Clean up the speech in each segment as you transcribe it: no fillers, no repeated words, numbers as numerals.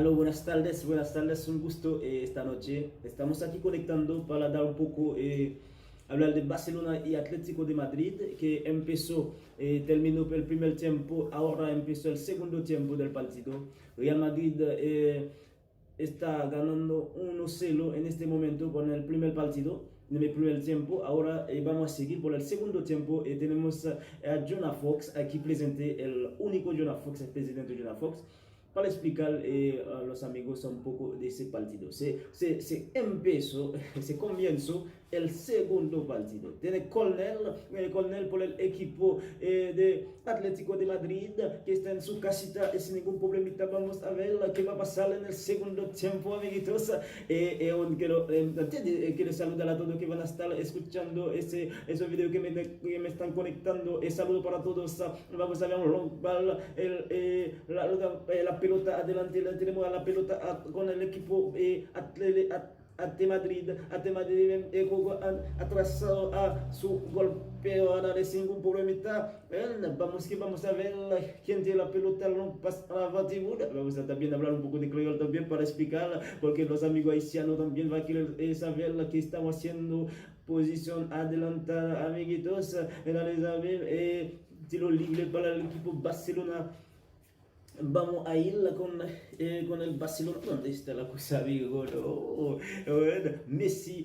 Aló, buenas tardes, un gusto esta noche. Estamos aquí conectando para dar un poco, hablar de Barcelona y Atlético de Madrid, que empezó, terminó el primer tiempo, ahora empezó el segundo tiempo del partido. Real Madrid está ganando 1-0 en este momento con el primer partido, en el primer tiempo. Ahora vamos a seguir por el segundo tiempo. Tenemos a Jonah Fox aquí presente, el único Jonah Fox, el presidente Jonah Fox, para explicar a los amigos un poco de ese partido. Se empezó, se comenzó el segundo partido. Tiene Cornell por el equipo de Atlético de Madrid, que está en su casita sin ningún problemita. Vamos a ver qué va a pasar en el segundo tiempo, amiguitos. Quiero saludar a todos que van a estar escuchando ese video que me están conectando. Saludo para todos. Vamos a ver un long ball, la pelota adelante, tenemos a la pelota con el equipo ante Madrid atrasado a su golpeo, ahora de sin ningún problemita. Vamos a ver quién tiene la pelota, a la batidura. Vamos a también hablar un poco de creol también para explicar, porque los amigos haitianos también van a querer saber lo que estamos haciendo. Posición adelantada, amiguitos. Tiro libre para el equipo Barcelona. Vamos a ir con el Barcelona. ¿Dónde está la cosa, amigo? No. Messi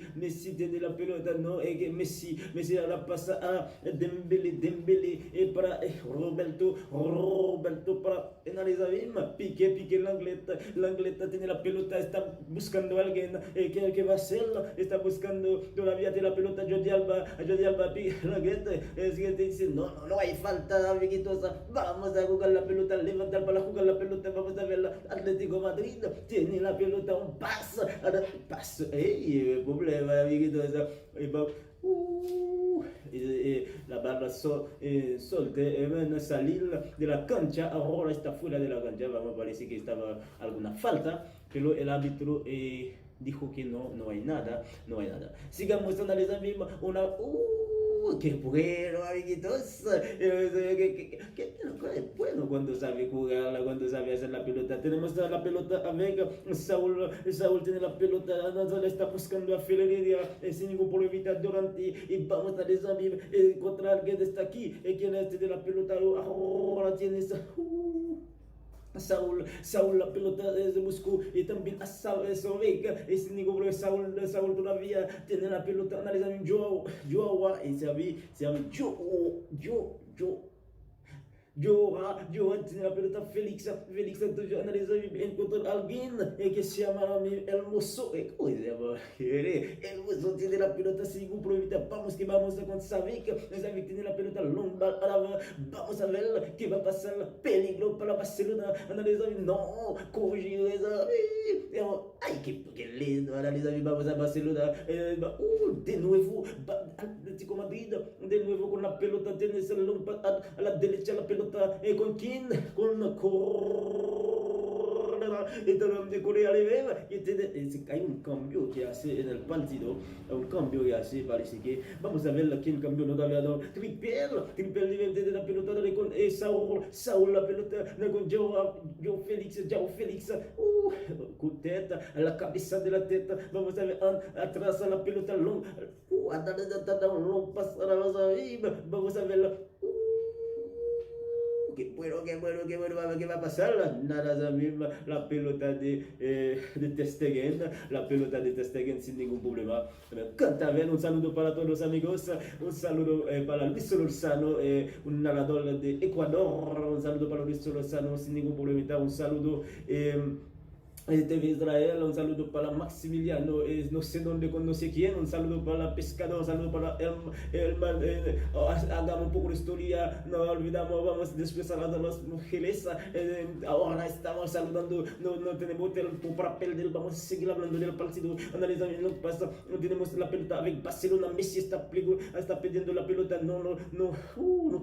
tiene la pelota, no. Messi la pasa a Dembélé para Roberto para analizar bien. Pique Langleta tiene la pelota, está buscando a alguien. ¿Qué va a hacer? Está buscando todavía tiene la pelota Jordi Alba, pique Langleta. Es que te dice, no hay falta, amiguitos. Vamos a jugar la pelota, levantar para jugar la pelota. Vamos a ver la Atlético Madrid tiene la pelota, un paso, problema, amiguitos. La barra solte van a salir de la cancha, ahora está fuera de la cancha. Parece que estaba alguna falta, pero el árbitro dijo que no hay nada. Sigamos analizando qué bueno, amiguitos. Qué bueno cuando sabe jugar, cuando sabe hacer la pelota. Tenemos la pelota a Vega. Saúl tiene la pelota. Nazar está buscando a Ferreira sin ningún problema durante. Y vamos a desabrir contra alguien está aquí. Quien tiene la pelota. Ahora tienes. Saúl, la pelota de Moscú y también a Saúl, sin ningún problema. Saúl todavía tiene la pelota. Analizando Joao, y se llama Joao tiene la pelota. Félix, entonces analiza encontrar alguien que se llama El Mozo. ¿Cómo se llama? El Mozo tiene la pelota sin ningún problema. Vamos con Savic tiene la pelota longa. Vamos a ver qué va a pasar. Peligro para Barcelona. Analiza, no, cogió esa. Ay, qué lindo. Analiza, vamos a Barcelona. De nuevo, Atlético Madrid. De nuevo con la pelota. Tiene esa longa a la derecha la pelota. ¿Con quién? Con Correa. De Corea hay un cambio que hace en el partido. Parece que vamos a ver quién cambió. No todavía no. Trippier de la pelota con Saúl la pelota con Joao Félix. Con teta, a la cabeza de la teta. Vamos a ver atrás a la pelota longa. Vamos a verla. Qué bueno, ¿qué va a pasar? Nada, esa misma, la pelota de Ter Stegen, sin ningún problema. Canta bien, un saludo para todos los amigos, un saludo para Luis Solorzano, un narrador de Ecuador, un saludo para Luis Solorzano sin ningún problema, un saludo. TV Israel, un saludo para Maximiliano, no sé dónde, con no sé quién, un saludo para Pescador, un saludo para hagamos un poco de historia, no olvidamos, vamos después a las mujeres, ahora estamos saludando, no tenemos el papel del, vamos a seguir hablando del partido, analizando lo que pasa, no tenemos la pelota avec Barcelona. Messi está pidiendo la pelota, no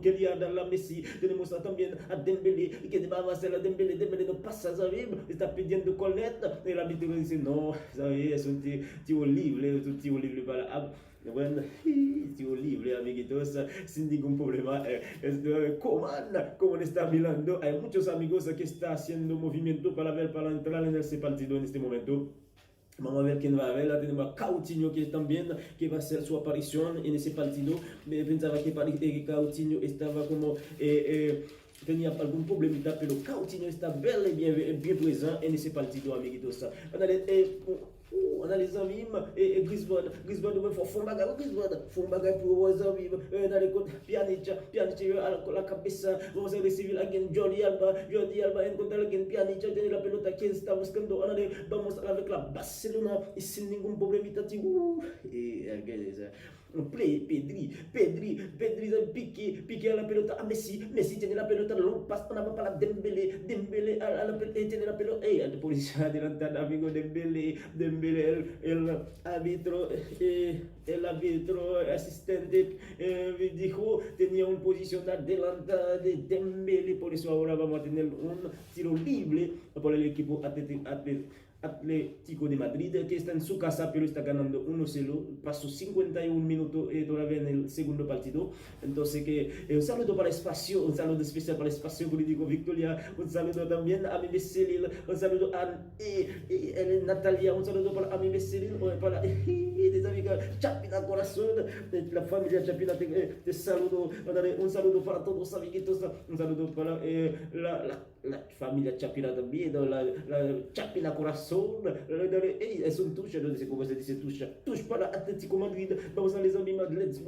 quería dar a Messi. Tenemos también a Dembélé, que va a hacer a Dembélé no pasa, ¿sabes? Está pidiendo el árbitro dice, no, ¿sabes? Es un tiro libre para... Bueno, tiro libre, amiguitos, sin ningún problema. ¿Cómo está mirando? Hay muchos amigos que están haciendo movimiento para ver, para entrar en ese partido en este momento. Vamos a ver quién va a ver. Tenemos a Coutinho que también que va a hacer su aparición en ese partido. Pensaba que Coutinho estaba como tenía algún problemita, pero Coutinho está bien presente en ese partido, amiguitos. Analisando Griezmann foi um bagulho pro Ozami, Pjanic la cabeza, vamos a recibir a alguien, Jordi Alba encontrar a alguien, Pjanic tiene la pelota, quien está buscando, vamos a ver la Barcelona y sin ningún problemita, Pedri pique a la pelota a Messi tiene la pelota, long pass para Dembélé a la pelota, tiene la pelota, la policía adelantada, amigo Dembélé, el árbitro asistente dijo, tenía una posición adelantada de Dembélé, por eso ahora vamos a tener un tiro libre por el equipo Atlético de Madrid, que está en su casa, pero está ganando 1-0. Pasó 51 minutos todavía en el segundo partido. Entonces, un saludo para Espacio, un saludo especial para Espacio Político Victoria, un saludo también a mi Becerril, un saludo a Natalia, un saludo para mi Becerril, para des amigas Chapina Corazón, la familia Chapina, te saludo, un saludo para todos los amiguitos, un saludo para la familia Chapina también, la Chapina Corazón. Es un touche, no sé cómo se dice touche para Atlético Madrid. Vamos a les amigos, let's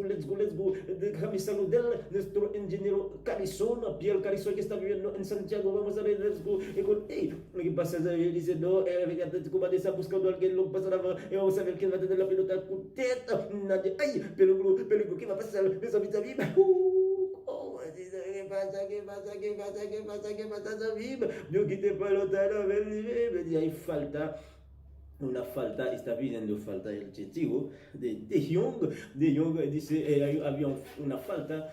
go. Déjame saludar nuestro ingeniero Carizón, Pierre Carizón, que está viviendo en Santiago. Vamos a ver, let's go. ¿Qué pasa? Dice, no, Atlético Madrid está buscando a alguien, lo pasará, vamos a ver quién va a tener la pelota con teta. Nadie, peligro, ¿qué va a pasar? Esa mitad viva. ¿Qué pasa, David? Yo quité pelota, a ver, hay falta. Una falta, está pidiendo falta el testigo de Jong dice, había una falta,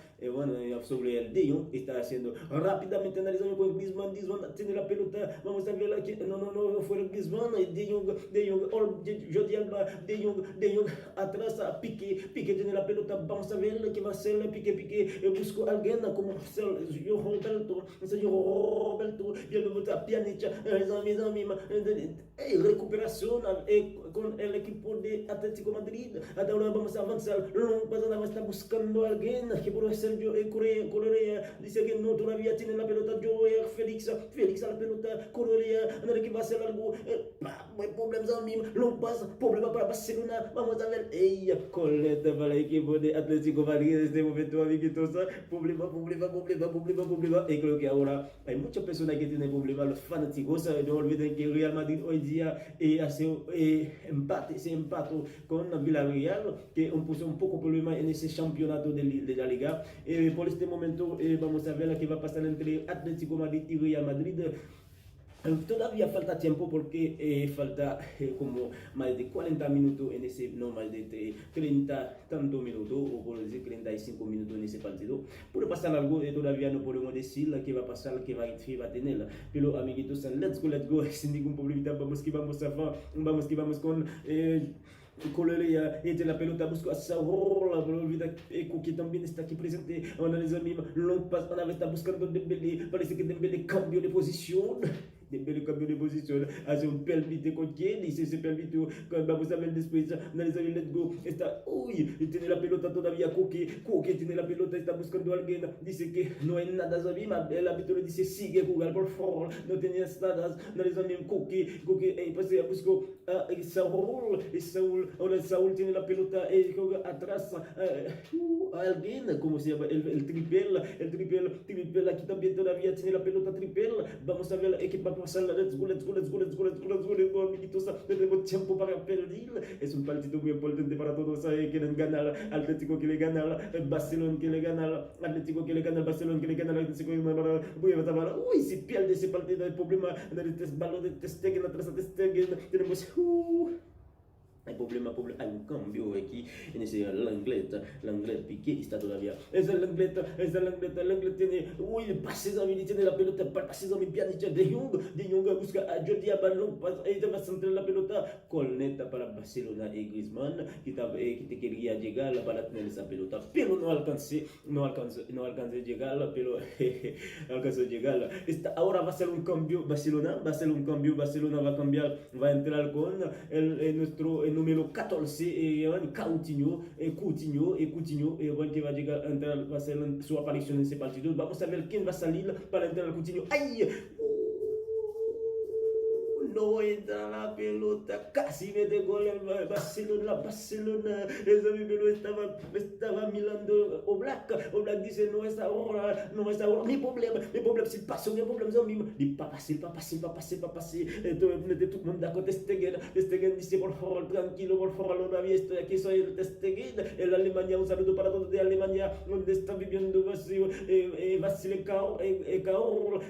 sobre el De Jong, está haciendo rápidamente, analizando con Griezmann tiene la pelota, vamos a ver aquí, no fue el Griezmann, De Jong, Jordi Alba, De Jong, atrás, Piqué tiene la pelota, vamos a ver qué va a hacer, Piqué, busco a alguien como Sergio Roberto, bien a Pjanic, recuperación con el equipo de Atlético Madrid. Ahora vamos a avanzar. Long está buscando a alguien que puede ser Correa. Dice que no, todavía tiene la pelota. Joel Félix a la pelota. Correa, que va a hacer algo. Buen problema long pass, problema para Barcelona. Vamos a ver. Coleta para el equipo de Atlético Madrid en este momento, amiguitos. Problema. Y creo que ahora hay muchas personas que tienen problemas, los fanáticos. No olviden que Real Madrid hoy día hace se empató con Villarreal, que puso un poco problema en ese campeonato de la liga. Por este momento vamos a ver qué va a pasar entre Atlético Madrid y Real Madrid. Todavía falta tiempo porque falta como más de 40 minutos en ese, no más de 30 tantos minutos, o por decir 35 minutos en ese partido. Puede pasar algo, todavía no podemos decir qué va a pasar, qué va a tener. Pero amiguitos, let's go, sin ningún problema, vamos con Correa, de la pelota, busca a Saúl, no olvida que también está aquí presente. Analiza mismo, long pass, una vez está buscando Dembélé, parece que Dembélé cambió de posición. Hace un pelvito con quien dice ese pelvito, vamos a ver después, analiza bien, let's go, está, tiene la pelota todavía, Coque tiene la pelota, está buscando a alguien, dice que no hay nada, el árbitro le dice, sigue jugar, por favor, no tenías nada, analiza bien, Coque, pues ya buscó a Saúl, ahora Saúl tiene la pelota, juega atrás, a alguien, ¿cómo se llama? El tripel, aquí también todavía tiene la pelota tripel, vamos a ver qué va a pasar, let's go, amiguitos, tenemos tiempo para perder, es un partido muy importante para todos, quieren ganar, Atlético que le gana, Barcelona que le gana, Atlético que le gana, Barcelona que le gana, Atlético si pierde ese partido, hay problema, el balón de Ter Stegen, atrás de Ter Stegen, tenemos, Hay hay un cambio aquí en ese Lenglet Piqué está todavía. Es el Lenglet tiene, uy, pases a mí, tiene la pelota, pases a mi pianista de Jong busca a Jordi a balón, ella va a centrar la pelota, Colneta para Barcelona y Griezmann, que quería llegar para tener esa pelota, pero no alcancé a llegar, pero alcanzó a llegar. Ahora va a ser un cambio, Barcelona va a cambiar, va a entrar con nuestro número 14, Coutinho, que va a llegar a entrar, va a hacer su aparición en ese partido. Vamos a ver quién va a salir para entrar al Coutinho. ¡Ay! No entra la pelota, casi mete gol el Barcelona, esa mi pelota estaba mirando Oblak dice no es ahora, mi problema, c'est pas son problème, il pas passer, tout le monde d'accord, Stegen dice por favor, tranquilo, por favor, todavía estoy aquí, soy el Stegen, en Alemania, un saludo para todos de Alemania, donde está viviendo Vasile Kaur,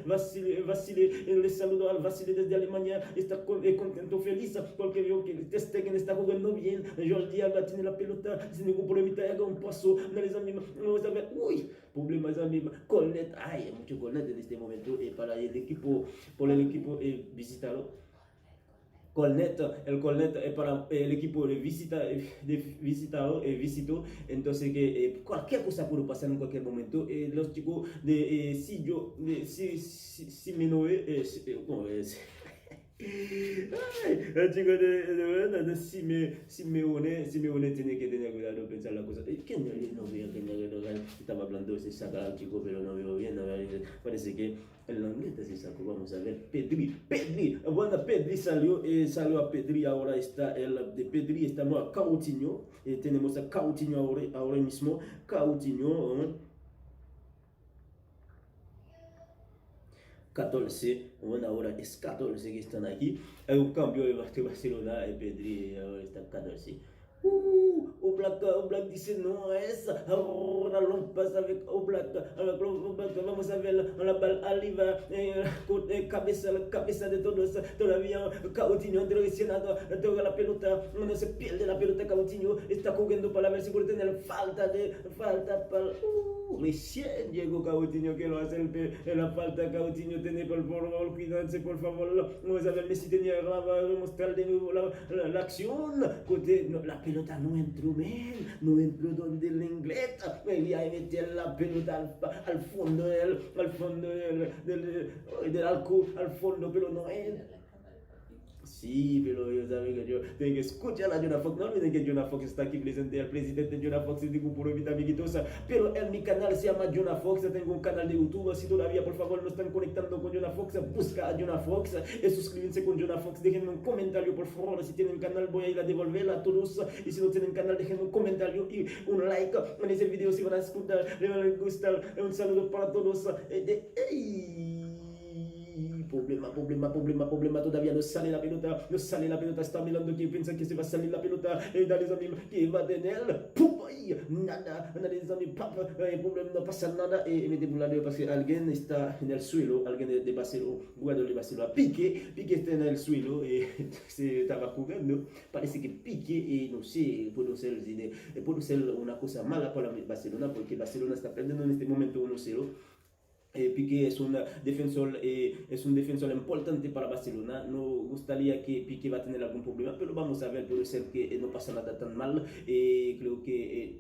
les saludo al Vasile desde Alemania, está contento, feliz, porque veo que Stegen está jugando bien, Jordi Alba tiene la pelota, sin ningún problema, haga un paso, no les anima, vamos a ver, uy, problemas a mí, Colnet, hay mucho Colnet en este momento, para el equipo, visitarlo. El Colnet para el equipo visitó, entonces que cualquier cosa puede pasar en cualquier momento. Los chicos de Simeone, ¿cómo es? Ay, el chico de Simeone tiene que tener cuidado, pensar la cosa. ¿Quién no veo que estaba hablando, se saca al chico, pero no veo bien. Parece que el Langleta se sacó. Vamos a ver. Pedri. Bueno, Pedri salió a Pedri. Ahora está el de Pedri. Estamos a Coutinho. Tenemos a Coutinho ahora mismo. Coutinho. 14, bueno, ahora es 14 que están aquí. Hay un cambio de Barcelona y Pedri ahora está 14. Oblak dice no es. Ahora lo pasa avec Oblak. Vamos a ver la balle arriba, cabeza de todos. Todavía Coutinho traicionado, toca la pelota, no se pierde la pelota. Coutinho está jugando para ver si puede tener falta para. Recién llegó Coutinho que lo hace la falta. Coutinho tiene por favor, cuídense por favor. Vamos a ver Messi tenía que mostrar de nuevo la acción. La pelota no entró bien, no entró donde el Lenglet. Quería meter la pelota al fondo del arco, al fondo, pero no entra. Sí, pero yo saben que yo tengo que escuchar a Jonah Fox. No olviden que Jonah Fox está aquí presente, el presidente Jonah Fox, es de Puro Vida, amiguitos. Pero en mi canal se llama Jonah Fox, tengo un canal de YouTube. Si todavía, por favor, no están conectando con Jonah Fox, busca a Jonah Fox, suscríbanse con Jonah Fox, déjenme un comentario, por favor. Si tienen canal, voy a ir a devolverla a todos. Y si no tienen canal, déjenme un comentario y un like en ese video si van a escuchar, les van a gustar. Un saludo para todos. Problema, todavía no sale la pelota, está mirando que piensa que se va a salir la pelota, dale a mí, que va a tener, ¡pum! Nada, problema, no pasa nada, me temblado porque alguien está en el suelo, alguien de Barcelona, jugador de Barcelona, Piqué está en el suelo, se estaba jugando, parece que Piqué, no sé, puede ser una cosa mala para Barcelona, porque Barcelona está perdiendo en este momento 1-0. Piqué es un defensor importante para Barcelona. No gustaría que Piqué va a tener algún problema, pero vamos a ver, puede ser que no pasa nada tan mal. Creo que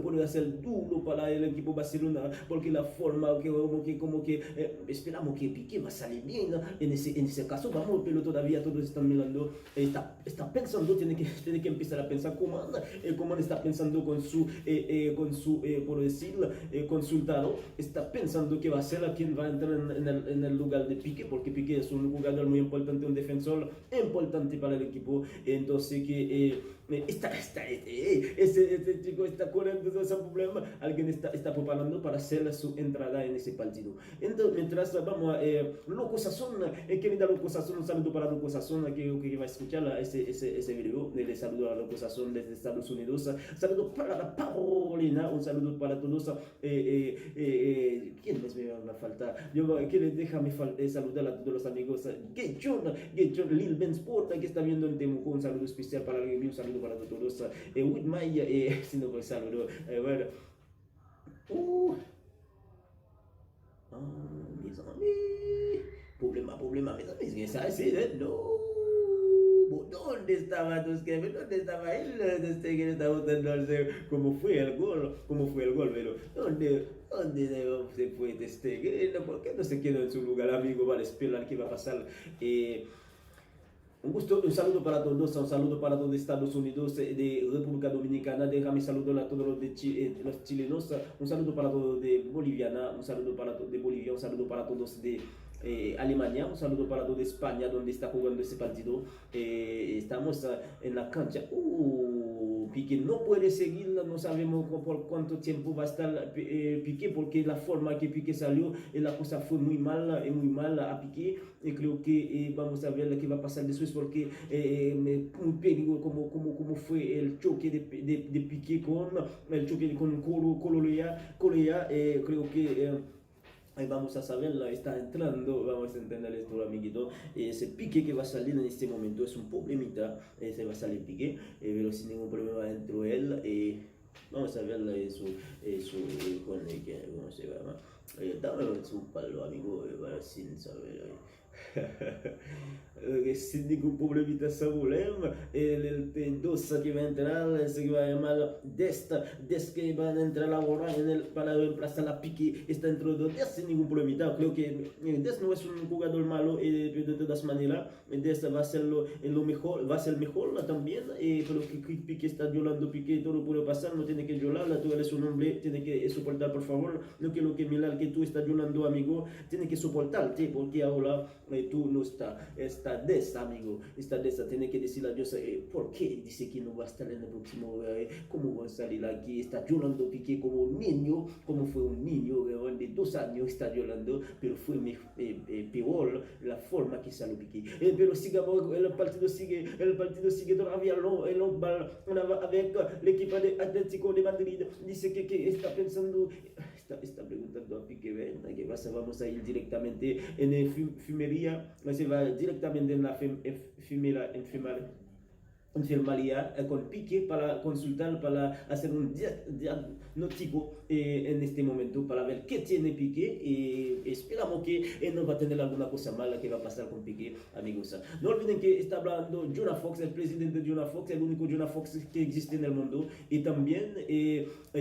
puede ser duro para el equipo Barcelona, porque la forma como que esperamos que Piqué va a salir bien. En ese caso, vamos, pero todavía todos están mirando, está pensando, tiene que empezar a pensar cómo está pensando con su por decirlo, consultado, está pensando que va a ser a quien va a entrar en el lugar de Piqué, porque Piqué es un jugador muy importante, un defensor importante para el equipo. Entonces que Ese chico está corriendo todo ese problema, alguien está preparando para hacer su entrada en ese partido. Entonces, mientras vamos a Loco Sazón, que me da Loco Sazón, un saludo para Loco Sazón, que va a escuchar ese video, le saludo a Loco Sazón desde Estados Unidos, saludo para la Paulina, un saludo para todos. ¿Quién más me va a faltar? Yo quiero déjame saludar a todos los amigos. Gechon, Lil Ben Sport, que está viendo en Temuco, un saludo especial para él, un saludo para todos. Whitmaya, si no pues saludo. Bueno. Mes amis. Problema, mes amis. Que ça, c'est no. ¿Dónde estaba Tusquets? ¿Dónde estaba él? Desde que estaba votando, cómo fue el gol, pero ¿dónde se fue Stegen? ¿Por qué no se quedó en su lugar, amigo? Vale, esperar qué va a pasar. Un saludo para todos, un saludo para todos Estados Unidos, de República Dominicana, déjame saludar a todos los chilenos, un saludo para todos de Boliviana, un saludo para todos de Bolivia, un saludo para todos de Alemania, un saludo para toda España donde está jugando ese partido. Estamos en la cancha. Piqué no puede seguir, no sabemos por cuánto tiempo va a estar Piqué, porque la forma que Piqué salió, la cosa fue muy mal a Piqué. Creo que vamos a ver qué va a pasar después, porque un peligro como fue el choque de Piqué con Correa, creo que ahí vamos a saberlo, está entrando, vamos a entender esto, amiguito. Ese Piqué que va a salir en este momento es un problemita, se va a salir Piqué, pero sin ningún problema dentro de él. Vamos a verlo con ¿cómo se llama? Dame su palo, amigo, sin saber. Sin ningún problemita Saúl, el dos que va a entrar, se va a llamar Dest que va a entrar ahora para reemplazar a Piqué, está dentro de Dest sin ningún problemita. Creo que Dest no es un jugador malo, de todas maneras, Dest va a ser lo mejor, va a ser mejor también, pero que Piqué está violando, Piqué todo puede pasar, no tiene que violar, tú eres un hombre, tiene que soportar, por favor, no quiero que mirar que tú estás violando, amigo, tiene que soportarte, porque ahora tú no está Dest, amigo, tiene que decirle a Dios por qué dice que no va a estar en el próximo, cómo va a salir aquí, está llorando Piqué como un niño, como fue un niño de 2 años, está llorando, pero fue peor la forma que salió Piqué, pero sigamos, el partido sigue todavía avec el equipo de Atlético de Madrid, dice que está pensando, está preguntando a Piqué, ¿qué pasa? Vamos a ir directamente en enfermería, se va directamente en la enfermería con Piqué para consultar, para hacer un diagnóstico en este momento, para ver qué tiene Piqué, y esperamos que no va a tener alguna cosa mala que va a pasar con Piqué, amigos. No olviden que está hablando Jonah Fox, el presidente de Jonah Fox, el único Jonah Fox que existe en el mundo, y también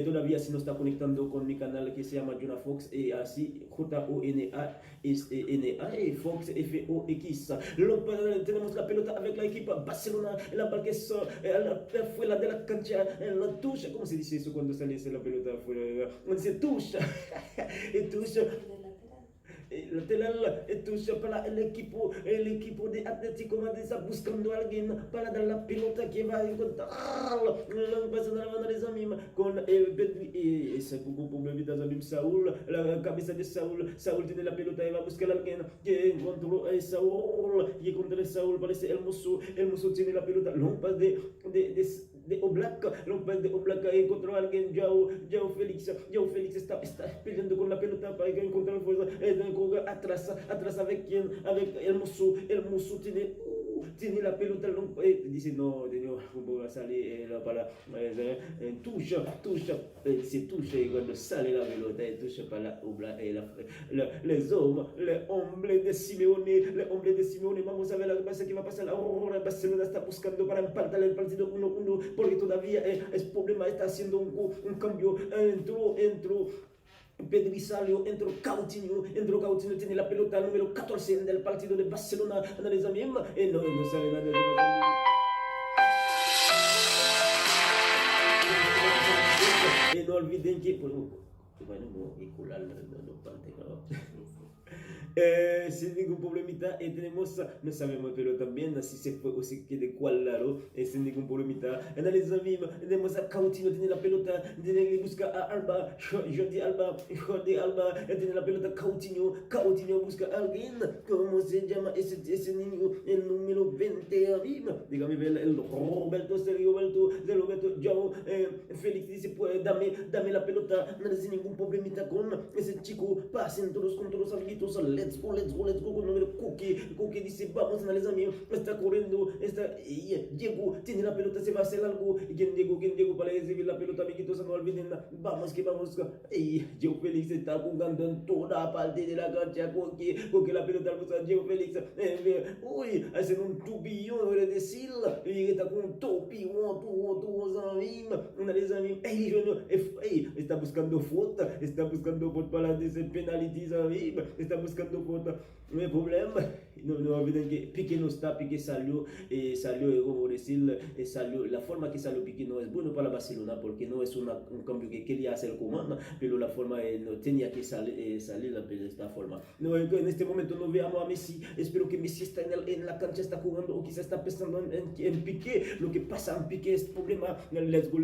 todavía si no está conectando con mi canal que se llama Jonah Fox, así Jonah Fox Fox. Tenemos la pelota avec la equipa Barcelona, la que fuera de la cancha, en la tuya, ¿cómo se dice eso cuando sale la pelota afuera? Se tuya, tuya. Lateral, tuya para el equipo de Atlético Madrid está buscando a alguien para dar la pelota que va a encontrar con ese problemita de Saúl, la cabeza de Saúl tiene la pelota y va a buscar a alguien que encontró a Saúl, y contra Saúl parece hermoso tiene la pelota, lompas de Oblak encontró a alguien, Joao Félix está peleando con la pelota para encontrar fuerza, atrás avec Hermoso tiene la pelota, dice no, va a salir para tuya, se tuya, y cuando sale la pelota, tuya para les hombres de Simeone, vamos a ver lo que va a pasar ahora. Barcelona está buscando para empatar el partido 1-1, porque todavía es problema, está haciendo un cambio, entró Pedri salió, entró Coutinho tiene la pelota número 14 del partido de Barcelona, analiza bien, no sale nada de Barcelona. No olviden que bueno, no, Sin ningún problemita. Tenemos, no sabemos, pero también si se fue o se de cuál lado, sin ningún problemita. Analiza mismo, tenemos a Coutinho, tiene la pelota, tiene que buscar a Alba, Jordi Alba, tiene la pelota Coutinho busca a alguien. ¿Cómo se llama ese niño? El número 20 arriba. Dígame, el Roberto, Joao, Félix dice, pues dame la pelota, no hay ningún problemita con ese chico, pasen todos con todos los amiguitos, let's go, con número Cookie dice, vamos, analiza amigos, está corriendo, Diego, tiene la pelota, se va a hacer algo, ¿quién Diego para recibir la pelota, amiguitos, no olviden, vamos, Diego Félix está jugando en toda parte de la cancha, Cookie la pelota, Diego Félix, uy, hacen un tupillón, voy a decir, y está con un tupillón, está buscando foto para ese penalties arriba, está buscando foto, no hay problema, no olviden que Piqué no está, Piqué salió, como decir, la forma que salió Piqué no es bueno para Barcelona, porque no es un cambio que quería hacer Coman, pero la forma no tenía que salir de esta forma. No, en este momento no veamos a Messi, espero que Messi está en la cancha, está jugando, o quizás está pensando en Piqué, lo que pasa en Piqué es problema. Let's go,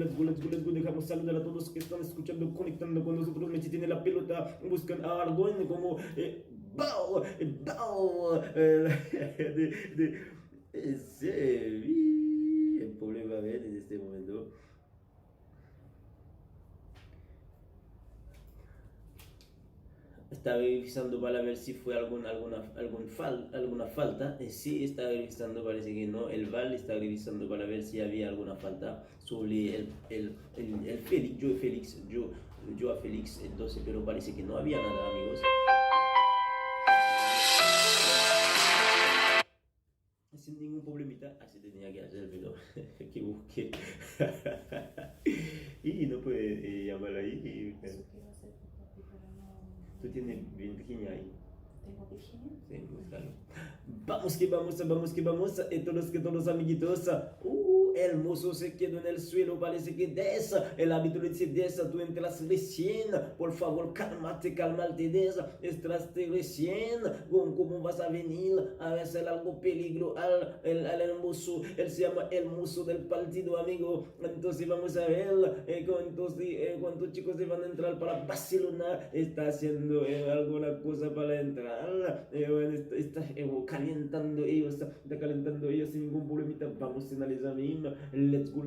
dejamos saludar a todos que están escuchando, conectando con nosotros. Messi tiene la pelota, buscan a algo como ¡Bao! El problema en este momento. Está revisando para ver si fue alguna falta. Sí, está revisando, parece que no. El VAR está revisando para ver si había alguna falta sobre el Félix, yo a Félix, entonces, pero parece que no había nada, amigos. Sin ningún problemita, así tenía que hacer, pero me equivoqué. Y no puede llamar ahí. ¿Tú tienes Virginia ahí? ¿Tengo Virginia? Sí, búscalo. Vamos que vamos. Todos los amiguitos. El mozo se quedó en el suelo, parece que Deza. El árbitro dice, Deza, tú entras recién. Por favor, cálmate, Deza. Entraste recién. ¿Cómo vas a venir a hacer algo peligro al mozo? Él se llama el mozo del partido, amigo. Entonces vamos a ver cuántos chicos se van a entrar para Barcelona. Está haciendo alguna cosa para entrar. Está calentando ellos. Está calentando ellos sin ningún problemita. Vamos a analizar mismo. Let's go.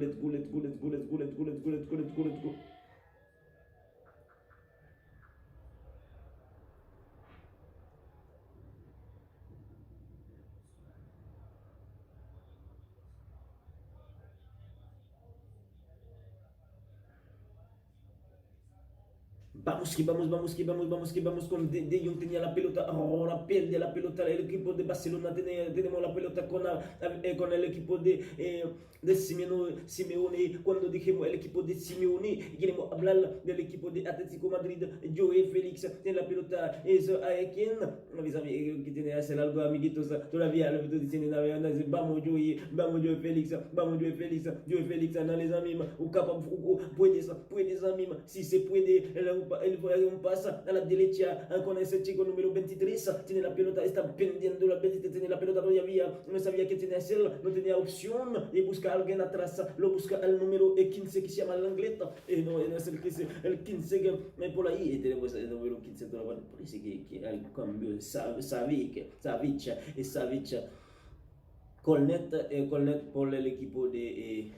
Vamos con De Jong tenía la pelota, ahora pierde la pelota el equipo de Barcelona, tenemos la pelota con el equipo de Simeone. Cuando dijimos el equipo de Simeone, queremos hablar del equipo de Atlético Madrid. Joe Félix tiene la pelota, eso hay quien, que tiene que hacer algo, amiguitos, todavía lo dicen en la verdad, vamos Joe Félix, analiza misma, puedes a misma, si se puede, un pasa a la derecha con ese chico número 23, tiene la pelota, está pendiendo la pelota, tiene la pelota todavía, no sabía qué tenía que hacer, no tenía opción de buscar a alguien atrás, lo busca al número 15 que se llama Langleta, no es el 15 que por ahí, tenemos el número 15, parece que hay cambio, Savic, Colnet por el equipo de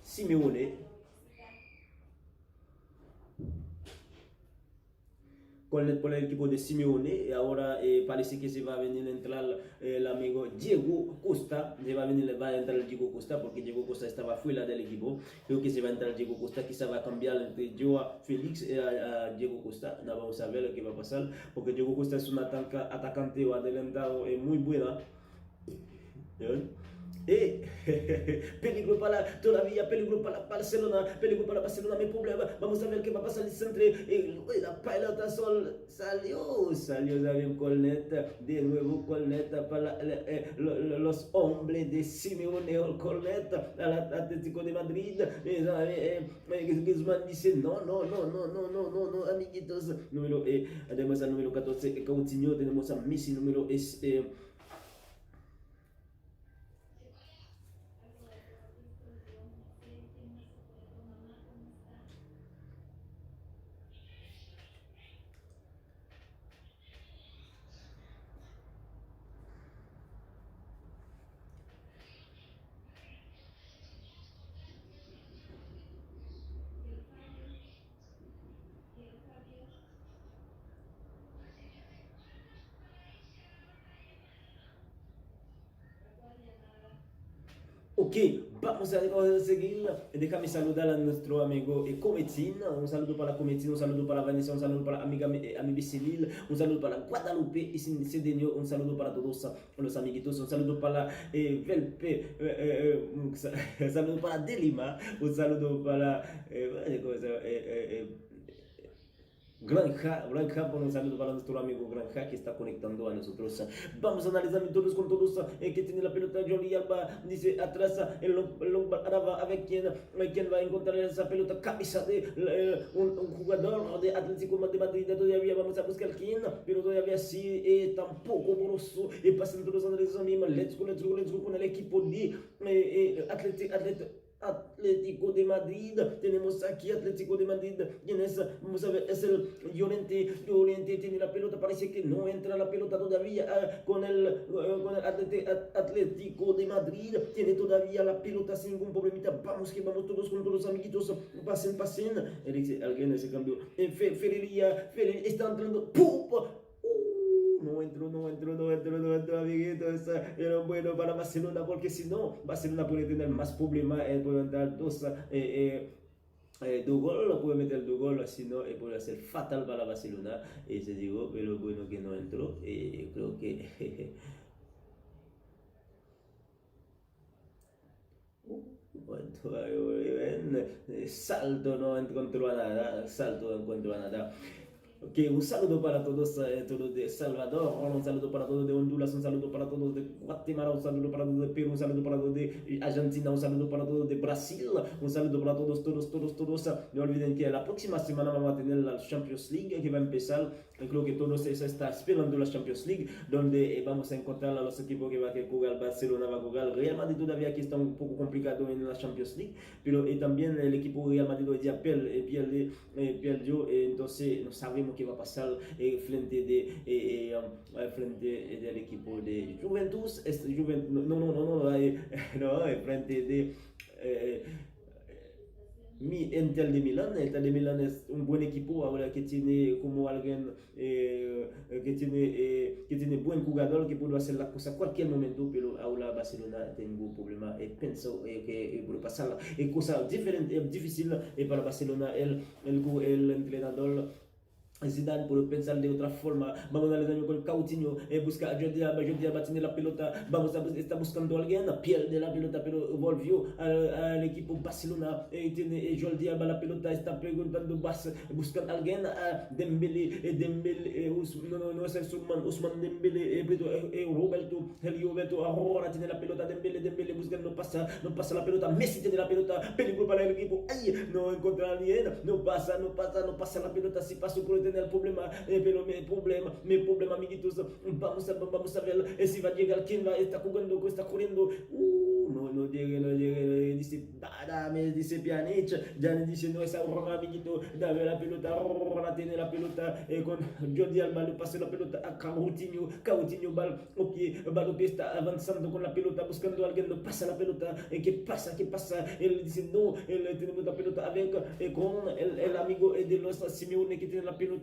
Simeone. Por el equipo de Simeone. Ahora parece que se va a venir a entrar el amigo Diego Costa. Va a entrar el Diego Costa porque Diego Costa estaba fuera del equipo. Creo que se va a entrar Diego Costa. Quizá va a cambiar entre Joao Félix a Diego Costa. No, vamos a ver lo que va a pasar porque Diego Costa es un atacante o adelantado muy buena. Peligro para todavía, peligro para Barcelona, peligro para Barcelona, mi problema. Vamos a ver qué va a pasar el centro. La pelota salió Xavier Corneta, de nuevo Corneta para los hombres de Simeone Corneta, al Atlético de Madrid. Griezmann dice no, amiguitos. Además al número 14, Coutinho, tenemos a Messi, número Ok, vamos a seguir. Déjame saludar a nuestro amigo Cometín. Un saludo para Cometín, un saludo para Vanessa, un saludo para amiga mi Cecil, un saludo para Guadalupe y Cedeño, un saludo para todos los amiguitos, un saludo para Velpe, un saludo para Delima, un saludo para Granja, un saludo para nuestro amigo Granja que está conectando a nosotros. Vamos a analizar todos con todos que tiene la pelota. Jordi Alba dice atrás el Araba, a ver quién va a encontrar esa pelota. Camisa de un jugador de Atlético de Madrid. Todavía vamos a buscar quién, pero todavía sí tampoco borroso. Y pasan todos a analizar mismo. Let's go con el equipo de Atlético de Madrid. Tenemos aquí Atlético de Madrid. ¿Quién es? Vamos a ver, es el Llorente. Llorente tiene la pelota. Parece que no entra la pelota todavía con el Atlético de Madrid. Tiene todavía la pelota sin ningún problemita. Vamos todos con todos los amiguitos. Pasen. Alguien se cambió. Ferrería está entrando. ¡Pum! No entró, amiguitos. Pero bueno para Barcelona, porque si no, Barcelona puede tener más problemas. Puede entrar dos goles, puede meter 2 goles, si no, puede ser fatal para Barcelona. Se digo, pero bueno que no entró. Creo que. Salto no encontró a nada. Ok, un saludo para todos de Salvador, un saludo para todos de Honduras, un saludo para todos de Guatemala, un saludo para todos de Perú, un saludo para todos de Argentina, un saludo para todos de Brasil, un saludo para todos. No olviden que la próxima semana vamos a tener la Champions League que va a empezar. Creo que todos se está esperando la Champions League, donde vamos a encontrar a los equipos que va a jugar. Barcelona va a jugar, Real Madrid todavía que está un poco complicado en la Champions League, pero también el equipo Real Madrid ya perdió, entonces no sabemos qué va a pasar frente del equipo de Juventus, frente de Inter de Milán. Inter de Milán es un buen equipo ahora que tiene como alguien que tiene buen jugador que puede hacer la cosa a cualquier momento, pero ahora Barcelona tiene un problema. Pienso que puede pasar cosa diferente, difícil para Barcelona. El entrenador Zidane puede pensar de otra forma. Vamos a darle con Coutinho, busca a Jordi Alba tiene la pelota, está buscando a alguien, pierde la pelota, pero volvió al equipo Barcelona. Tiene Jordi Alba la pelota, está preguntando, buscan a alguien, a Dembélé, no es Ousmane Dembélé, Roberto, ahora tiene la pelota, Dembélé busca, no pasa la pelota, Messi tiene la pelota, peligro para el equipo, no encuentra a alguien, no pasa la pelota, si pasó por tener problema, pero mi problema, amiguitos. Vamos a ver si va a llegar quién está corriendo. No llegue, dice Pjanic, ya le dice no, esa Roma, amiguito, dame la pelota, Roma tiene la pelota, con Jordi Alba le pasa la pelota a Coutinho, Balopé está avanzando con la pelota, buscando a alguien, no pasa la pelota, ¿qué pasa? Él dice no, tenemos la pelota con el amigo de los Simeone que tiene la pelota.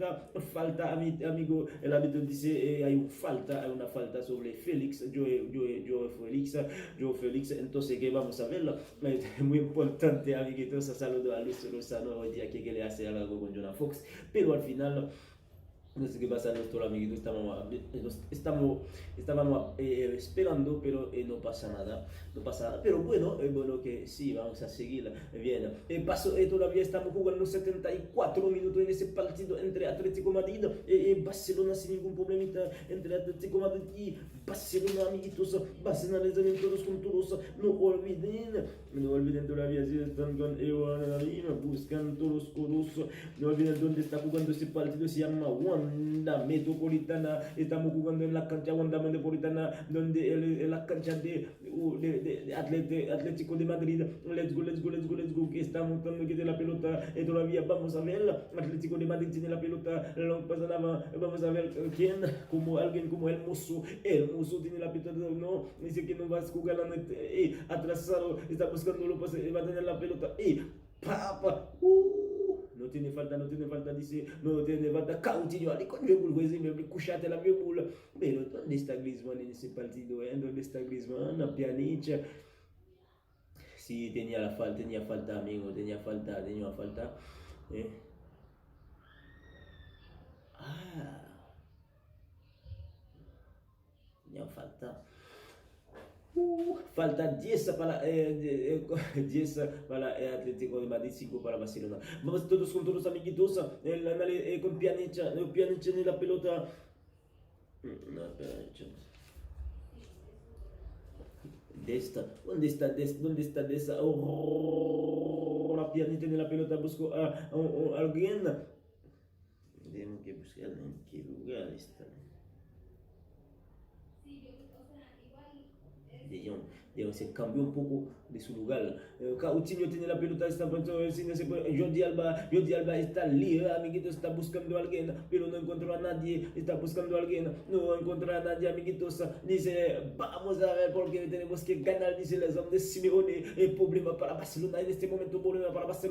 Falta, amigo, el árbitro dice hay una falta sobre Félix, Joe Félix, entonces que vamos a verlo. Muy importante, amiguitos. Saludo a Luis Lozano hoy día que le hace algo con Jonah Fox, pero al final No sé qué pasa a nuestro amiguito, estábamos esperando, pero no pasa nada, no pasa nada. Pero bueno, bueno que sí, vamos a seguir bien. Todavía estamos jugando 74 minutos en ese partido entre Atlético Madrid y Barcelona sin ningún problemita entre Atlético Madrid y Barcelona, amiguitos. Barcelona les ven todos con todos. No olviden todavía si están con Ewan, buscan todos codos. No olviden dónde está jugando ese partido, se llama Wanda Metropolitana. Estamos jugando en la cancha Wanda Metropolitana, donde en la cancha de Atlético de Madrid. Let's go, que está montando que de la pelota. Todavía vamos a ver, Atlético de Madrid tiene la pelota, vamos a ver quién, alguien como el Mozo tiene la pelota, no, dice que no va a jugar la net, atrasado, está buscando lo pase, va a tener la pelota, papa, no tiene falta, dice, no tiene falta, Coutinho, ali con Joe Bulguesi, me cushate la mia bulla, pero ¿dónde está Griezmann en ese partido? ¿Dónde está Griezmann? A Pjanic. Sí, tenía falta, amigo, tenía falta. Tenía falta. Falta 10 para, 10 para Atlético de Madrid, 5 para Barcelona. Vamos todos con todos, amiguitos. Con Pjanic en la pelota. No, Pjanic. ¿Dónde está Desta? La Pjanic tiene la pelota, busco a alguien. Tenemos que buscar en qué lugar está. De Jong se cambió un poco de su lugar. Coutinho tiene la pelota, está Jordi Alba está libre, amiguito, está buscando a alguien, pero no encontró a nadie, no encontró a nadie, amiguitos. Dice, vamos a ver porque tenemos que ganar, dice les hommes de Simeone. Problema para Barcelona en este momento,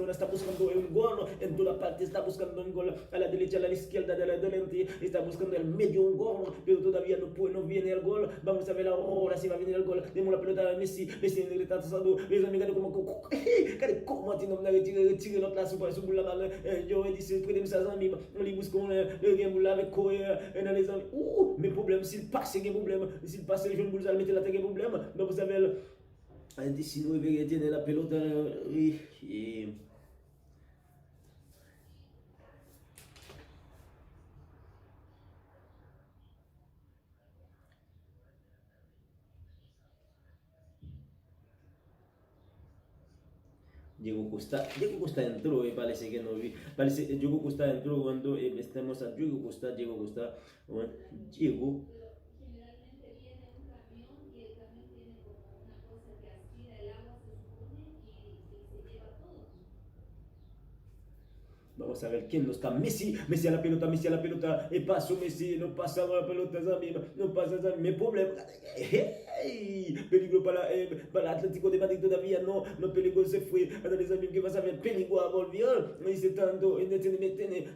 está buscando un gol, en toda parte está buscando un gol, a la derecha, a la izquierda, de la delante, está buscando el medio un gol, pero todavía no viene el gol. Vamos a ver ahora si va a venir el gol. Demos la pelota a Messi en el tratado, les amigos como a ti no me tire la place pour son boula mal. Yo dit près de ça amis, on les busque le game boula avec quoi les amis. Mais problème s'il passe il y a problème, s'il passe les jeunes boules à mettre la tête problème. Donc vous savez si nous tiene la pelota y Diego Costa entró, parece que no vi. Diego Costa entró cuando estemos a Diego Costa, bueno, Diego. Generalmente viene un camión y el camión tiene como una cosa que aspira el agua, se supone, y se lleva todo. Vamos a ver quién no está. Messi a la pelota, paso Messi, no pasa la pelota, no pasa mi problema. Peligro para Atlético de Madrid todavía no peligro se fue. Los amigos que vas a ver, peligro volvió. Me dice tanto, tienen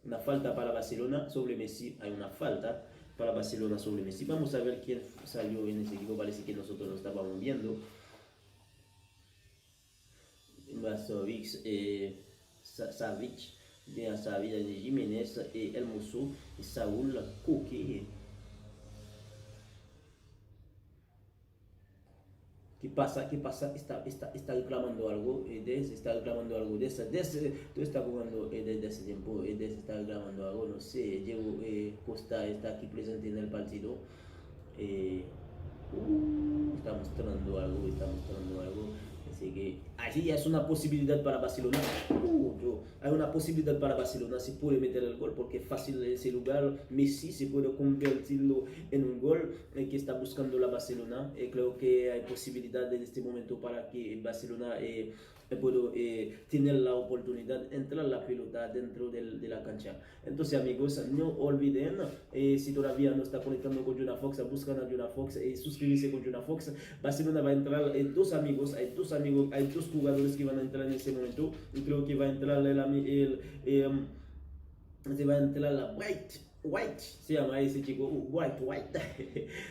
una falta para Barcelona sobre Messi, hay una falta para Barcelona sobre Messi. Vamos a ver quién salió en ese equipo, parece que nosotros lo estábamos viendo. Savic, de Savic, de Jiménez, El Mozo, Saúl, Coque. ¿Qué pasa? Está reclamando algo. Está reclamando algo. Tú estás jugando desde ese tiempo. Está reclamando algo. No sé. Diego Costa está aquí presente en el partido. Está mostrando algo. Así que allí es una posibilidad para Barcelona. Hay una posibilidad para Barcelona. Se puede meter el gol porque es fácil ese lugar. Messi se puede convertirlo en un gol que está buscando la Barcelona. Creo que hay posibilidad en este momento para que Barcelona pueda tener la oportunidad de entrar la pelota dentro de la cancha. Entonces, amigos, no olviden, si todavía no está conectando con Jonah Fox, buscan a Jonah Fox y suscribirse con Jonah Fox. Barcelona va a entrar, hay dos jugadores que van a entrar en este momento. Y creo que va a entrar la Bright White, se llama ese chico, White.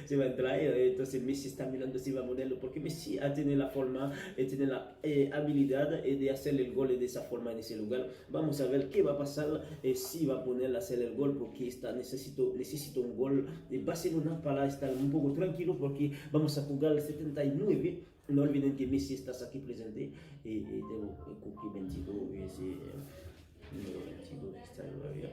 Se va a entrar, entonces Messi está mirando si va a ponerlo, porque Messi tiene la forma, tiene la habilidad de hacer el gol de esa forma en ese lugar. Vamos a ver qué va a pasar, si va a poner a hacer el gol, porque necesito un gol de Barcelona para estar un poco tranquilo, porque vamos a jugar el 79. No olviden que Messi está aquí presente, y tengo el 22, ese número 22 está todavía.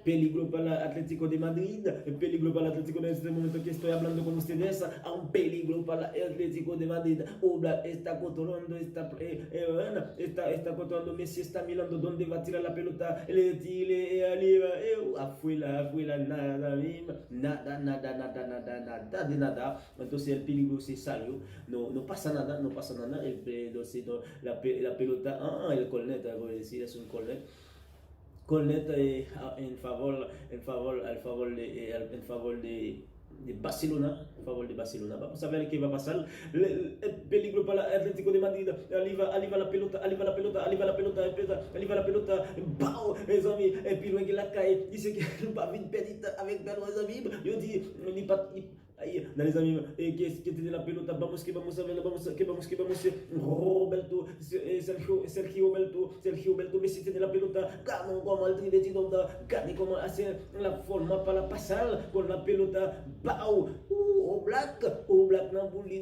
Peligro para el Atlético de Madrid, peligro para el Atlético en este momento que estoy hablando con ustedes, a un peligro para el Atlético de Madrid. Oblak está controlando, está controlando, Messi está mirando dónde va a tirar la pelota, le tira afuera, nada. Entonces el peligro se salió, no pasa nada, la pelota, el cornet, voy a decir, es un cornet. Cornet en favor de Barcelona, en favor de Barcelona. Vamos a ver qué va a pasar. El peligro para el Atlético de Madrid. Arriba la pelota. ¡Bau! El piro que la cae. Dice que va a venir avec les amis. Yo digo, ahí, les amis, que tiene la pelota. Vamos a ver, Roberto, Sergio Roberto, Messi tiene la pelota. Gano como el tridente, gane como hace la forma para pasar con la pelota. ¡Bau! Oblak, Nabuli.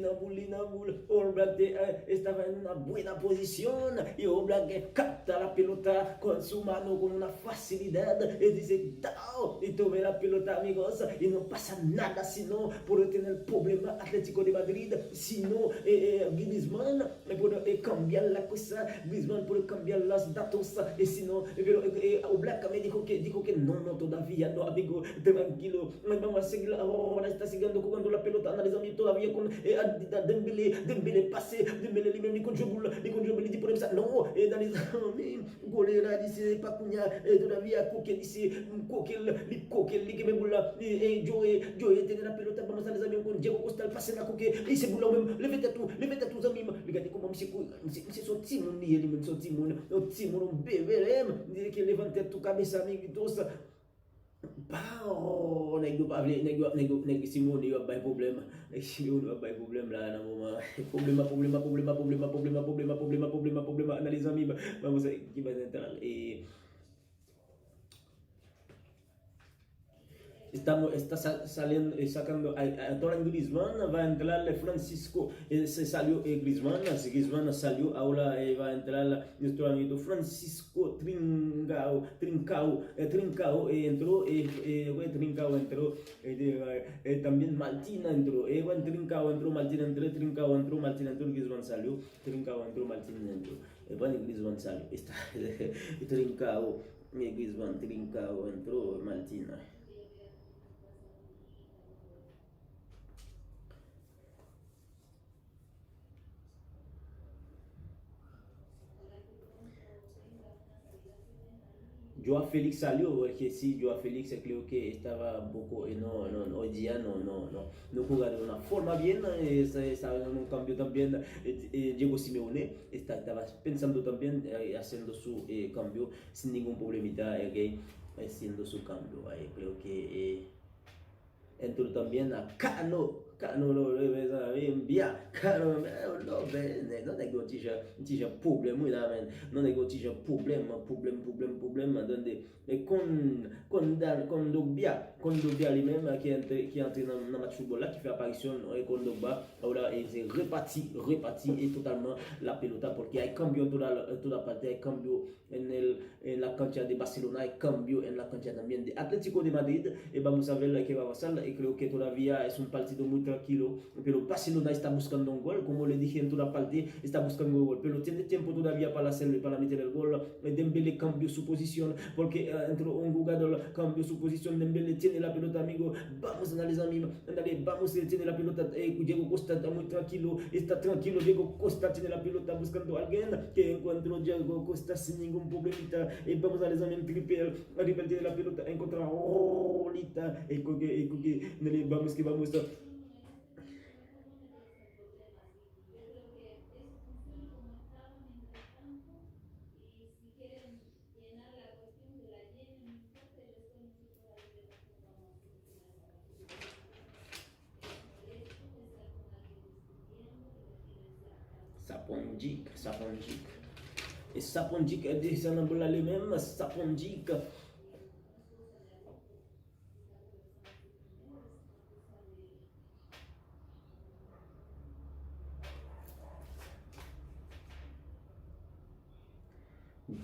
Oblak estaba en una buena posición y Oblak capta la pelota con su mano con una facilidad y dice, ¡Tao! Y tome la pelota, amigos, y no pasa nada, sino por tener problema Atlético de Madrid, sino Griezmann puede cambiar la cosa, Griezmann puede cambiar los datos, y sino, pero Oblak me dijo que no, todavía no, amigo, tranquilo, vamos a seguir ahora, está siguiendo jugando la pelota, analizando todavía con Dembélé pase, Dembélé lui-même, il dit pour ça, non, analizando, golera, dice Pacuña, todavía Coquel, dice Coquel, que me bula, Joe, tiene la pelota, vamos a analizar con Diego Costa, el pase na Coquel, et c'est boula même, levez à tous amis, regardez comment c'est son timon, ele son timon, bebê, que levanta tu cabeça, amiguitos. Pau, nego Simone va pas problème. Simone va pas problème là, na moment. Problema, analisa amis, vamos a que vai entrar está sacando a Toran Griezmann, va a entrar Francisco, se salió Griezmann salió, ahora va a entrar nuestro amigo Francisco Trincao, entró, también Martina entró, Trincao entró, Martina entró, Griezmann salió, Trincao entró, Martina entró, Griezmann salió, está Trincao, Trincao entró, Martina. Joao Félix salió, porque sí, Joao Félix creo que estaba un poco, hoy día no jugaba de una forma bien, estaba en un cambio también, Diego Simeone estaba pensando también haciendo su cambio sin ningún problemita, haciendo su cambio, creo que entró también a Cano lo bien, Cano non è che c'è problema, non è che c'è problema, donde con Dogbia lui-même qui est entré dans le match football là, qui fait apparition con Dogba, ahora c'est reparti et totalement la pelota, porque hay cambio en toda parte, hay cambio en la cancha de Barcelona, hay cambio en la cancha también de Atlético de Madrid, y vamos a ver qué va a pasar, y creo que todavía es un partido muy tranquilo, pero Barcelona está buscando un gol, como le dije en toda parte, está buscando un gol, pero tiene tiempo todavía para hacerlo y para meter el gol. Dembélé cambió su posición, porque entró un jugador, cambió su posición, Dembélé tiene la pelota, amigo, vamos a analizar, vamos, tiene la pelota, Diego Costa está muy tranquilo, Diego Costa tiene la pelota buscando a alguien, que encontró Diego Costa sin ningún problemita, y vamos a analizar en triple, arriba tiene la pelota, encontró a Rolita, vamos. Sapongic. Et Sapongic est descendu là lui-même, Sapongic.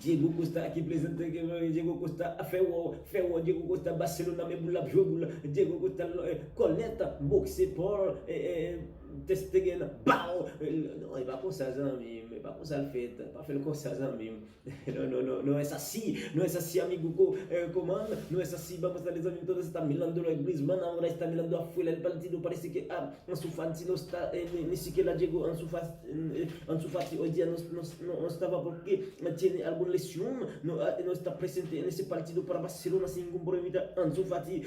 Diego Costa qui présente Diego Costa a fait Diego Costa Barcelona mais boula boula Diego Costa Coletta boxe Paul Testegen bao non il va pas ça mais pas ça le fait pas faire comme ça non es así amigo comment no es así vamos a les amis todos está mirando el Griezmann ahora está mirando afuera el partido parece que Ansu Fati no está ni siquiera llegó Ansu Fati hoy día no estaba porque tiene alguna lesión no está presente en ese partido para Barcelona sin ningún problema Ansu Fati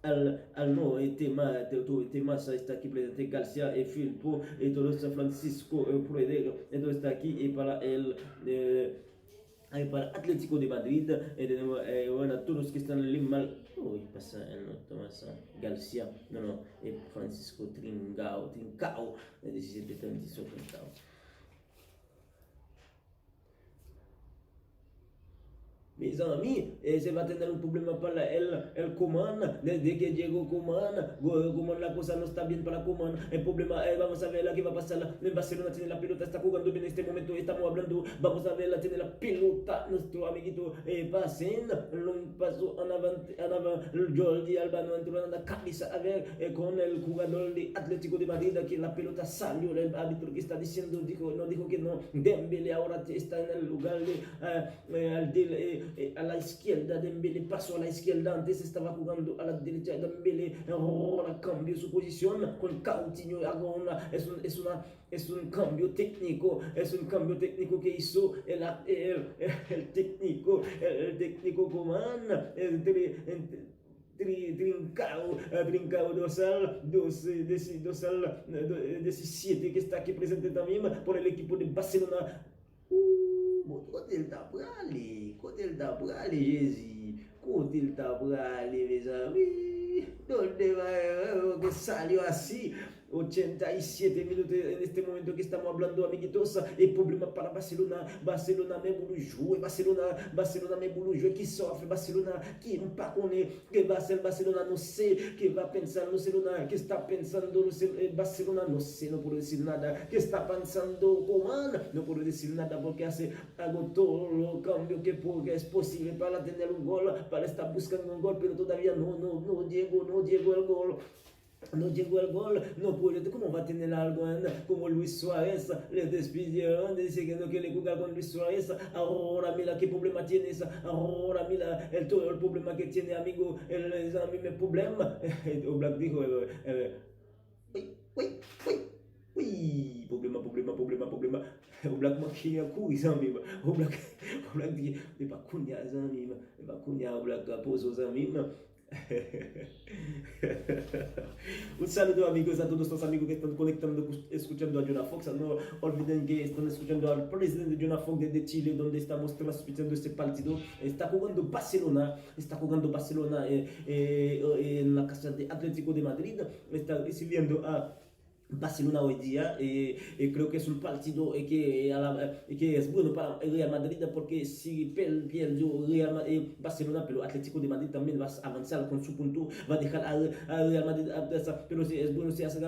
no tema está aquí presente García Filpo y todo esto Francisco Pruedero todo está aquí y para para Atlético de Madrid bueno todos que están en mal pasa Tomás García no Francisco Trincao 17-38 Trincao. Mis amis, se va a tener un problema para el Coman, desde que llegó Coman la cosa no está bien para Coman, el problema, vamos a ver la que va a pasar, en Barcelona tiene la pelota, está jugando bien en este momento, estamos hablando, vamos a ver, tiene la pelota, nuestro amiguito pasen, lo pasó en avant, Jordi Alba no entró en la cabeza, a ver, con el jugador de Atlético de Madrid, que la pelota salió, el árbitro que está diciendo, dijo que no, Dembélé ahora está en el lugar a la izquierda, Dembélé pasó a la izquierda, antes estaba jugando a la derecha, Dembélé ahora cambió su posición con Coutinho, es un cambio técnico, que hizo el técnico Coman, Trincao 17 que está aquí presente también por el equipo de Barcelona. Quando ele tá por ali, Jesus, quando ele tá por ali, meus amigos, onde vai, salió así, 87 minutos en este momento que estamos hablando, amiguitos, el problema para Barcelona me bulujou, Barcelona me bulujou, que sofre, Barcelona que não pa que va a ser Barcelona, no sé, que va a pensar Barcelona, que está pensando Barcelona, no sé, no puedo decir nada, que está pensando Coman, no puedo decir nada porque hago todo lo cambio que es posible para tener un gol, para estar buscando un gol, pero todavía no llegó el gol. No llegó el gol, no puede, ¿cómo va a tener algo como Luis Suárez? Le despidieron diciendo que le juega con Luis Suárez. Ahora mira qué problema tiene ahora mira todo el problema que tiene, amigo, el problema. O Black dijo, problema. O Black maquinha coisa mesmo. O Black diz, vai cunhar o Black posou os amigos. Un saludo amigos a todos los amigos que están conectando, escuchando a Jonah Fox. No olviden que están escuchando al presidente Jonah Fox desde Chile, donde estamos transmitiendo este partido. Está jugando Barcelona en la casa de Atlético de Madrid. Está recibiendo a Barcelona hoy día, creo que es un partido que es bueno para el Real Madrid, porque si pierde Barcelona, pero Atlético de Madrid también va a avanzar con su punto, va a dejar al Real Madrid atrás, pero si es bueno si hace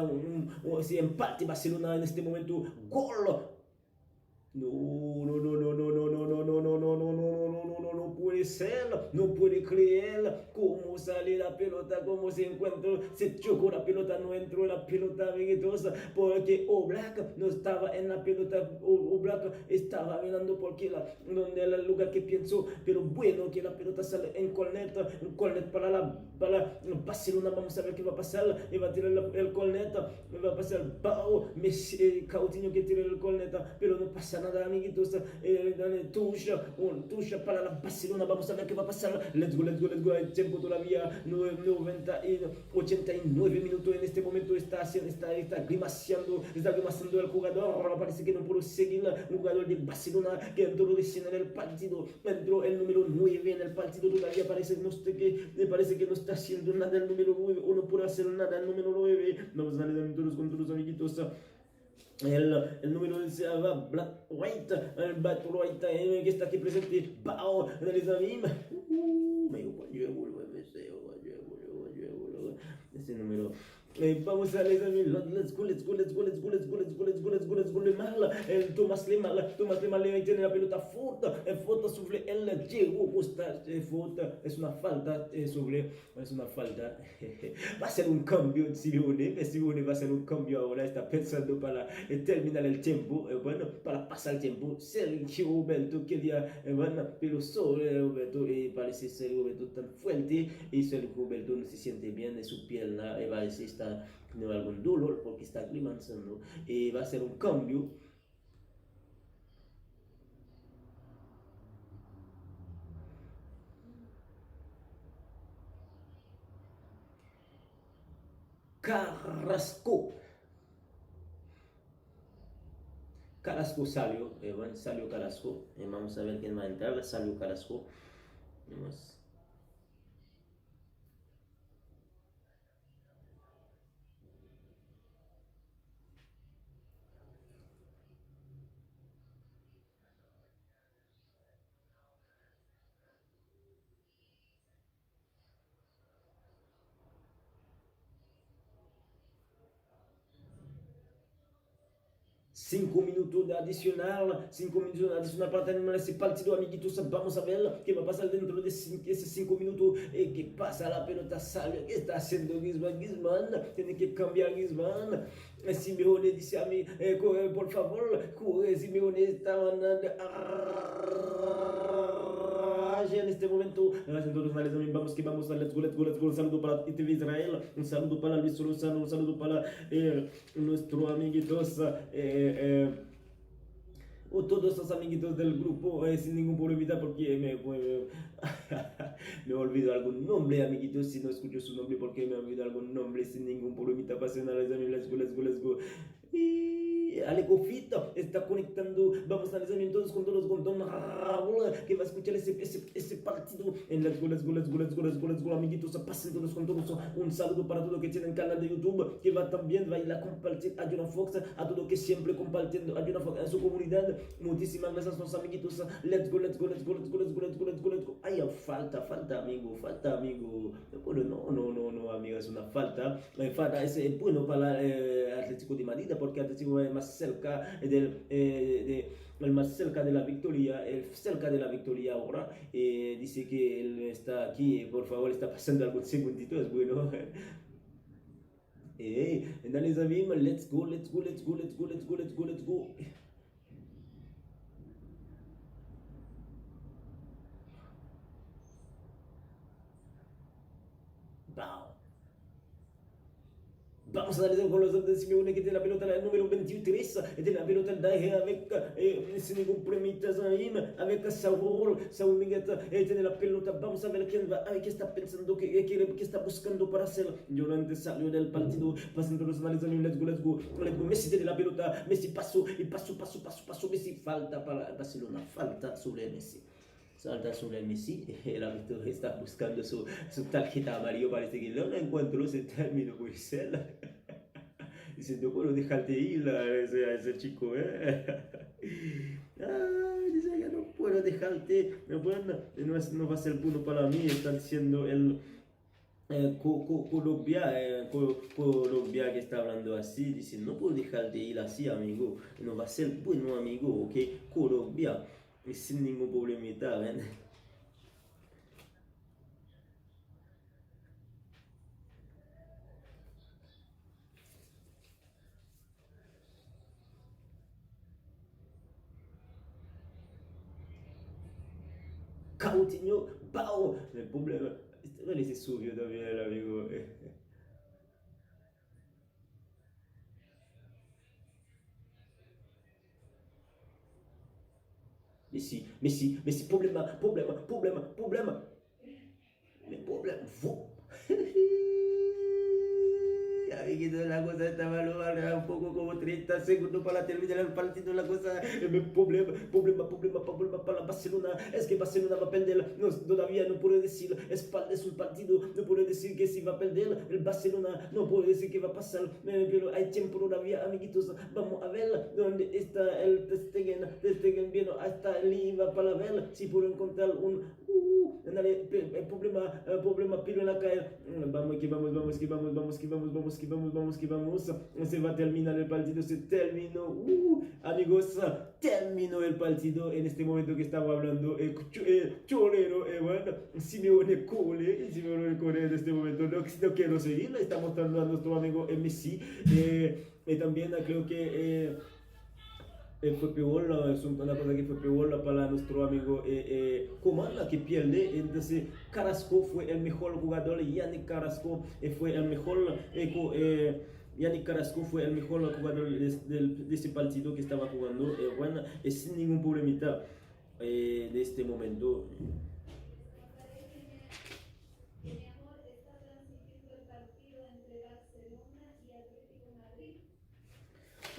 si empate Barcelona en este momento, gol. No puede ser, no puede creer cómo sale la pelota, cómo se encuentra, se chocó la pelota, no entró la pelota, amiguitos, porque Oblak no estaba en la pelota, Oblak estaba mirando porque donde era el lugar que pensó, pero bueno que la pelota sale en cornet para Barcelona, vamos a ver qué va a pasar, y va a tirar el cornet, va a pasar Messi, Coutinho que tira el cornet, pero no pasa nada, amiguitos, toucha para la Barcelona, vamos a ver qué va a pasar, let's go, el tiempo todavía 89 minutos en este momento, está grimaceando el jugador, ahora parece que no puedo seguir, un jugador de Barcelona que entró recién en el partido, entró el número 9 en el partido, todavía parece que no está haciendo nada el número 9, o no puede hacer nada el número 9, vamos a darle todos con todos, amiguitos. el número se llama Black White, el Black White que está aquí presente. ¡Bao! Les amis, me ese número. Vamos a les amis, let's go, let's go, let's go, let's go, let's go, let's go, let's go, let's go, let's go, le mal, el Thomas Lemar tiene la pelota falta sobre el Diego Costa, falta, es una falta sobre, es una falta, va a ser un cambio Simeone va a ser un cambio ahora, está pensando para terminar el tiempo, bueno, para pasar el tiempo, Sergio Roberto quería, bueno, pero sobre Roberto, parece ser Roberto tan fuerte, y Sergio Roberto no se siente bien de su pierna, parece está tiene algún dolor porque está aclimatando, va a ser un cambio. Carrasco salió, bueno, salió Carrasco, vamos a ver quién va a entrar, salió Carrasco, vamos. 5 minutos de adicional, 5 minutos adicional para terminar ese partido, amiguitos. Vamos a ver qué va a pasar dentro de esos 5 minutos. Que pasa la pelota, sale, ¿qué está haciendo Griezmann? Tiene que cambiar Griezmann. Simeone dice a mí, corre, por favor, corre. Simeone está mandando en este momento. Entonces, vamos que vamos a let's go, let's go, let's go. Un saludo para ITV Israel, un saludo para Luis Lozano, un saludo para nuestro amiguitos. O todos los amiguitos del grupo sin ningún problema porque me olvido algún nombre, amiguitos, si no escucho su nombre porque me olvido algún nombre sin ningún problema. Pasen a les amigos, let's go, let's go, let's go. Y Alecofito está conectando, vamos a les amigos todos juntos con Don Raúl que va a escuchar ese partido en let's go, let's go, let's go, let's go, let's go, let's go, amiguitos, pasen todos con todos. Un saludo para todo que tienen canal de YouTube que va también, va a ir a compartir a Jonah Fox, a todo que siempre compartiendo a Jonah Fox en su comunidad. Muchísimas gracias a los amiguitos. Let's go, let's go, let's go, let's go, let's go, let's go, let's go, let's go. Ay, falta, amigo, falta, amigo. Bueno, no, amigo, es una falta. Falta es bueno para Atlético de Madrid porque Atlético es más cerca más cerca de la victoria, cerca de la victoria ahora. Dice que él está aquí, por favor, está pasando algún segundito, es bueno. Dale, Zabim, let's go, let's go, let's go, let's go, let's go, let's go, let's go. Vamos a darle con los de Simeone que tiene la pelota el número 23, tiene la pelota derrière avec sin ningún premita avec Saúl Miguel tiene la pelota. Vamos a ver quién va, qué está pensando, qué está buscando para hacer. Llorente salió del partido, pasando los anales, let's go, let's go, let's go. Messi tiene la pelota, Messi pasó, Messi falta para Barcelona, falta sobre Messi. Salta sobre el Messi, el árbitro está buscando su tarjeta amarilla, parece que no encuentro ese término, Bruxelles. Dice, no puedo dejarte ir a ese chico, dice, ya no puedo dejarte, bueno, no va a ser bueno para mí, está diciendo el Colombia que está hablando así, dice, no puedo dejarte ir así, amigo, no va a ser bueno, amigo, ok, Colombia. Y sin ningún problemita, ¿ven? Coutinho, ¡pau! El problema, este es suyo también, el amigo. Messi, problema. El problema, amiguito, la cosa estaba un poco como 30 segundos para terminar el partido, la cosa, problema para Barcelona, es que Barcelona va a perder, no, todavía no puedo decir, es su partido, no puedo decir que si va a perder el Barcelona, no puedo decir que va a pasar, pero hay tiempo todavía, amiguitos, vamos a ver dónde está el Ter Stegen viene hasta el va para ver si puedo encontrar un problema pilo en la calle. Vamos que vamos. Se va a terminar el partido, se terminó. Amigos, terminó el partido en este momento que estaba hablando. Chorero, bueno, Simeone Cole en este momento. No quiero seguir, le está mostrando a nuestro amigo Messi. También creo que fue peor, es una cosa que fue peor para nuestro amigo Coman, que pierde. Entonces Carrasco fue el mejor jugador, Yannick Carrasco fue el mejor Yannick Carrasco fue el mejor jugador de ese partido que estaba jugando, bueno, sin ningún problemita de este momento.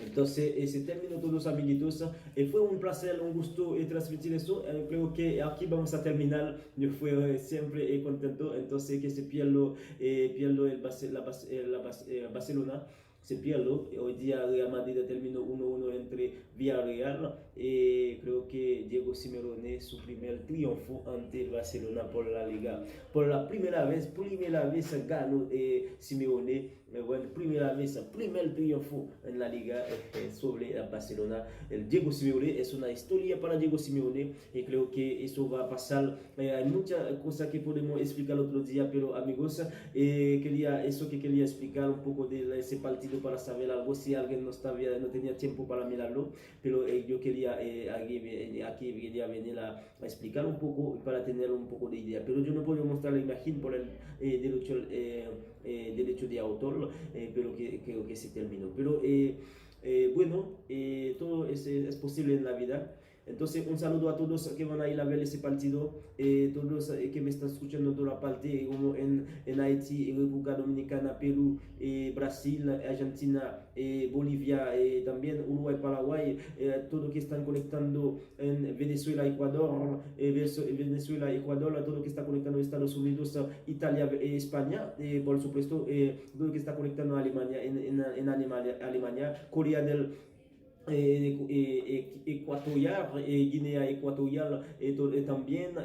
Entonces, se terminó todos, amiguitos. Fue un placer, un gusto transmitir eso. Creo que aquí vamos a terminar. Yo fui siempre contento. Entonces, que se pierdo Barcelona. Se pierde. Hoy día Real Madrid terminó 1-1 entre Villarreal. Creo que Diego Simeone su primer triunfo ante el Barcelona por la Liga. Por la primera vez ganó Simeone. Bueno, primer triunfo en la Liga sobre el Barcelona. El Diego Simeone es una historia para Diego Simeone y creo que eso va a pasar. Hay muchas cosas que podemos explicar otro día, pero amigos, quería explicar un poco de ese partido para saber algo si alguien no tenía tiempo para mirarlo, pero yo quería aquí quería venir a explicar un poco para tener un poco de idea, pero yo no puedo mostrar la imagen por el derecho de autor, pero creo que se terminó. Pero bueno, todo es posible en la vida. Entonces, un saludo a todos que van a ir a ver ese partido, todos que me están escuchando en toda parte, como en Haití, en República Dominicana, Perú, Brasil, Argentina, Bolivia, también Uruguay, Paraguay, todos que están conectando en Venezuela, Ecuador, todo que está conectando en Estados Unidos, Italia, España, por supuesto, todo que está conectando en Alemania, en Alemania, Corea del Ecuatorial, Guinea Ecuatorial, también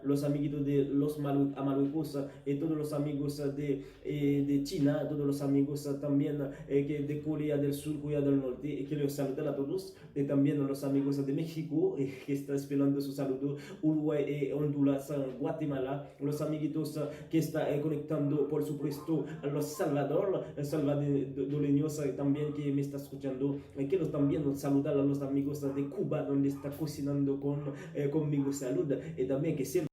los amiguitos de los Marruecos, todos los amigos de China, todos los amigos también de Corea del Sur, Corea del Norte, que los saludan a todos, también los amigos de México, que están esperando su saludo, Uruguay, Honduras, Guatemala, los amiguitos que están conectando, por supuesto, a los salvadoreños también que me están escuchando, que los también saludar a los amigos de Cuba, donde está cocinando conmigo. Salud, y también que siempre